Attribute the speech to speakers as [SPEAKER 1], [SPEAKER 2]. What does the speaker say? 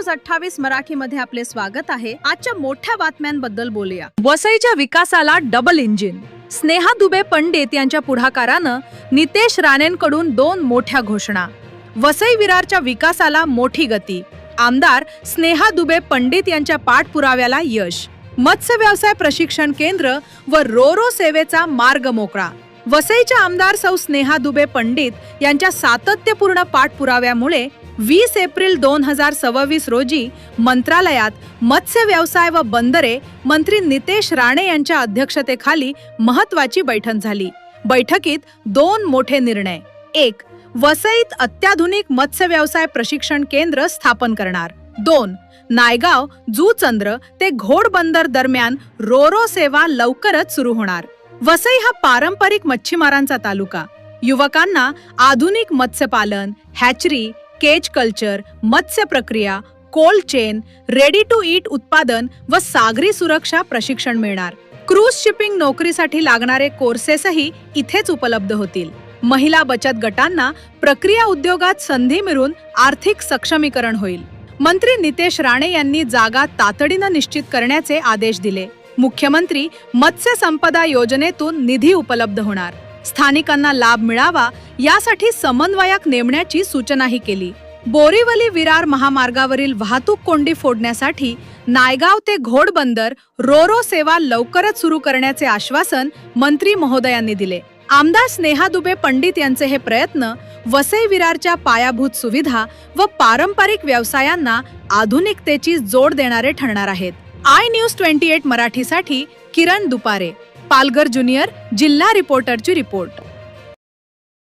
[SPEAKER 1] News 28 मराठीमध्ये आपले स्वागत आहे। आजच्या मोठ्या बातम्यांबद्दल बोलूया।
[SPEAKER 2] वसईच्या विकासाला डबल इंजिन। स्नेहा दुबे पंडित यांच्या पुढाकारानं नितेश राणेंकडून 2 मोठ्या घोषणा। वसई विरारच्या विकासाला मोठी गती। आमदार स्नेहा दुबे पंडित यांच्या पाठपुराव्याला यश। मत्स्य व्यवसाय प्रशिक्षण केंद्र व रोरो सेवेचा मार्ग मोकळा। वसईच्या आमदार सौ स्नेहा दुबे पंडित यांच्या सातत्यपूर्ण पाठपुराव्यामुळे 20 एप्रिल 2026 रोजी मंत्रालयात मत्स्य व्यवसाय व बंदरे मंत्री नितेश राणे यांच्या अध्यक्षतेखाली महत्त्वाची बैठक झाली। बैठकीत 2 मोठे निर्णय। 1. वसईत अत्याधुनिक मत्स्य व्यवसाय प्रशिक्षण केंद्र स्थापन करणार। 2. नायगाव जुचंद्र ते घोडबंदर दरम्यान रोरो सेवा लवकरच सुरू होणार। वसई हा पारंपरिक मच्छीमारांचा तालुका। युवकांना आधुनिक मत्स्यपालन, हॅचरी, केज कल्चर, मत्स्य प्रक्रिया, cold chain, ready to eat उत्पादन व सागरी सुरक्षा प्रशिक्षण मिळणार। क्रूज शिपिंग नोकरीसाठी लागणारे कोर्सेसही इथेच उपलब्ध होतील। महिला बचत गटांना प्रक्रिया उद्योगात संधी मिळून आर्थिक सक्षमीकरण होईल। मंत्री नितेश राणे यांनी जागा तातडीने निश्चित करण्याचे आदेश दिले। मुख्यमंत्री मत्स्य संपदा योजनेतून निधी उपलब्ध होणार। स्थानिकांना लाभ मिळावा यासाठी समन्वयक नेमण्याची सूचनाही केली। बोरीवली विरार महामार्गावरील वाहतूक कोंडी फोडण्यासाठी नायगाव ते घोडबंदर रोरो सेवा लवकरच सुरू करण्याचे आश्वासन मंत्री महोदयांनी दिले। आमदार स्नेहा दुबे पंडित यांचे हे प्रयत्न वसई विरारच्या पायाभूत सुविधा व पारंपरिक व्यवसायांना आधुनिकतेची जोड देणारे ठरणार आहेत। iNews 28 मराठीसाठी किरण दुपारे, पालघर ज्युनियर जिल्हा रिपोर्टरची रिपोर्ट।